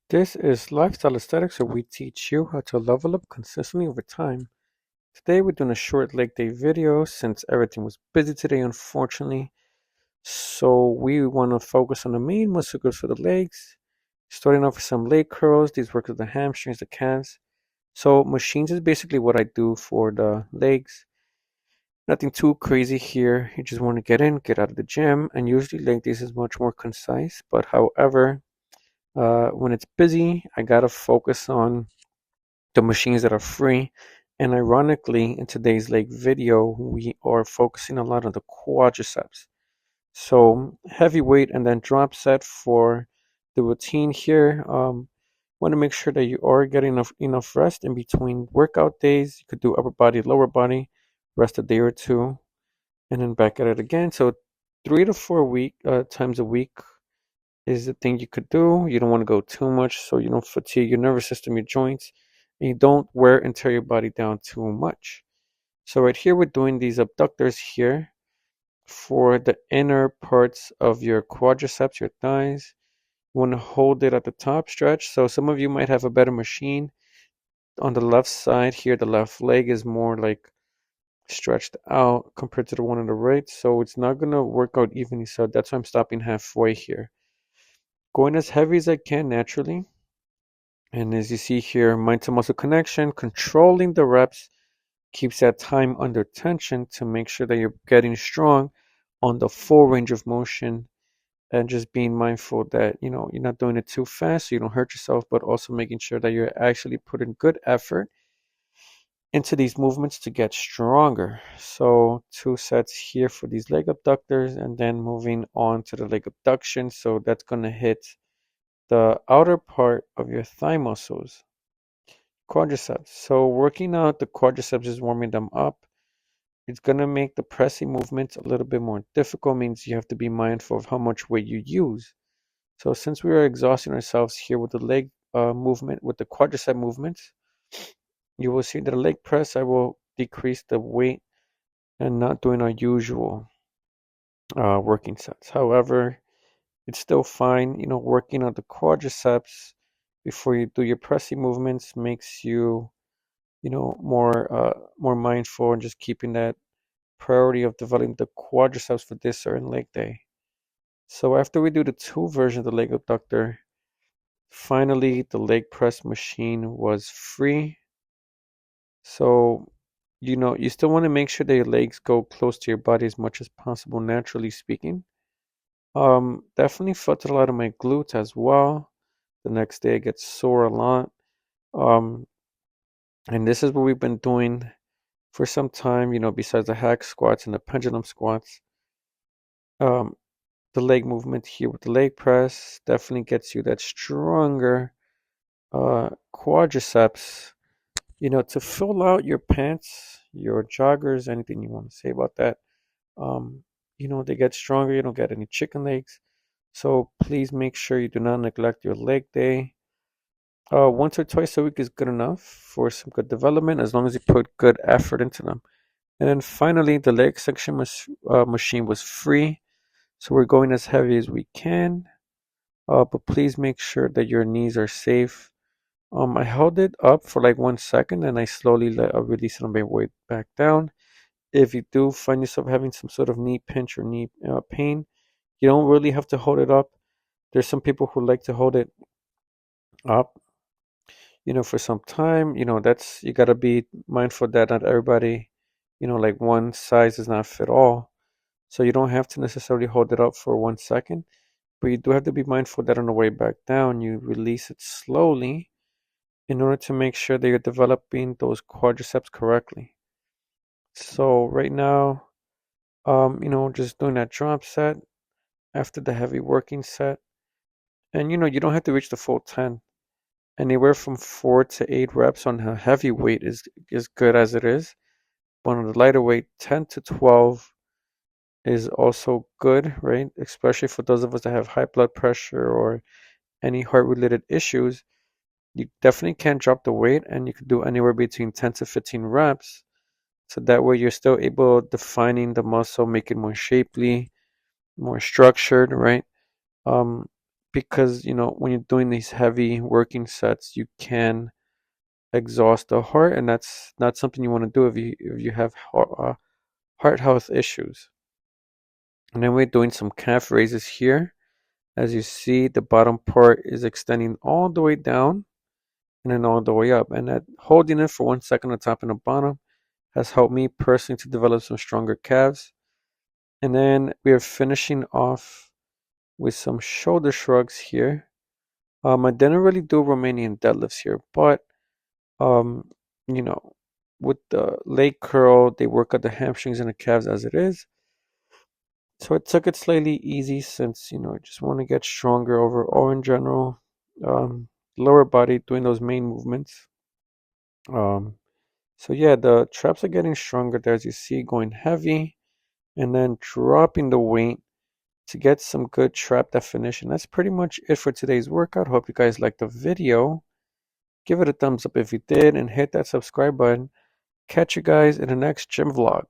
This is Lifestyle Aesthetics, where we teach you how to level up consistently over time. Today, we're doing a short leg day video since everything was busy today, unfortunately. So, we want to focus on the main muscle groups for the legs. Starting off with some leg curls. These work with the hamstrings, the calves. So, machines is basically what I do for the legs. Nothing too crazy here. You just want to get in, get out of the gym, and usually leg days is much more concise. But however, when it's busy, I gotta focus on the machines that are free. And ironically, in today's leg video, we are focusing a lot on the quadriceps. So heavy weight and then drop set for the routine here. Want to make sure that you are getting enough rest in between workout days. You could do upper body, lower body, rest a day or two, and then back at it again. So 3 to 4 times a week is the thing you could do. You don't want to go too much so you don't fatigue your nervous system, your joints, and you don't wear and tear your body down too much. So right here we're doing these abductors here for the inner parts of your quadriceps, your thighs. You want to hold it at the top stretch. So some of you might have a better machine. On the left side here, the left leg is more like stretched out compared to the one on the right. So it's not going to work out evenly. So that's why I'm stopping halfway here. Going as heavy as I can naturally. And as you see here, mind to muscle connection, controlling the reps keeps that time under tension to make sure that you're getting strong on the full range of motion, and just being mindful that you're not doing it too fast so you don't hurt yourself, but also making sure that you're actually putting good effort into these movements to get stronger. So 2 sets here for these leg abductors, and then moving on to the leg abduction. So that's going to hit the outer part of your thigh muscles, quadriceps. So working out the quadriceps is warming them up. It's going to make the pressing movements a little bit more difficult, means you have to be mindful of how much weight you use. So since we are exhausting ourselves here with the leg movement, with the quadricep movements, you will see that the leg press, I will decrease the weight and not doing our usual working sets. However, it's still fine, working on the quadriceps before you do your pressing movements makes you more mindful and just keeping that priority of developing the quadriceps for this certain leg day. So after we do the 2 versions of the leg abductor, finally the leg press machine was free. So you still want to make sure that your legs go close to your body as much as possible, naturally speaking. Definitely felt it a lot of my glutes as well. The next day I get sore a lot. Um, and this is what we've been doing for some time, besides the hack squats and the pendulum squats. Um, the leg movement here with the leg press definitely gets you that stronger quadriceps, to fill out your pants, your joggers, anything you want to say about that. Um, they get stronger, you don't get any chicken legs. So please make sure you do not neglect your leg day. Once or twice a week is good enough for some good development, as long as you put good effort into them. And then finally, the leg section machine was free. So we're going as heavy as we can. But please make sure that your knees are safe. I held it up for like 1 second and I slowly release it on my way back down. If you do find yourself having some sort of knee pinch or knee pain, you don't really have to hold it up. There's some people who like to hold it up, for some time. That's, you gotta be mindful that not everybody, like one size does not fit all. So you don't have to necessarily hold it up for 1 second, but you do have to be mindful that on the way back down, you release it slowly in order to make sure that you're developing those quadriceps correctly. So right now, just doing that drop set after the heavy working set. And you don't have to reach the full 10. Anywhere from 4 to 8 reps on a heavy weight is good as it is. But on the lighter weight, 10 to 12 is also good, right? Especially for those of us that have high blood pressure or any heart related issues. You definitely can't drop the weight, and you could do anywhere between 10 to 15 reps. So that way you're still able defining the muscle, make it more shapely, more structured, right? Um, because when you're doing these heavy working sets, you can exhaust the heart, and that's not something you want to do if you have heart health issues. And then we're doing some calf raises here. As you see, the bottom part is extending all the way down and then all the way up. And that holding it for 1 second on top and the bottom has helped me personally to develop some stronger calves. And then we are finishing off with some shoulder shrugs here. I didn't really do Romanian deadlifts here, but um, you know, with the leg curl, they work out the hamstrings and the calves as it is. So I took it slightly easy since, I just want to get stronger overall in general. Um, Lower body doing those main movements. Um, so yeah, the traps are getting stronger there as you see, going heavy and then dropping the weight to get some good trap definition. That's pretty much it for today's workout. Hope you guys liked the video. Give it a thumbs up if you did and hit that subscribe button. Catch you guys in the next gym vlog.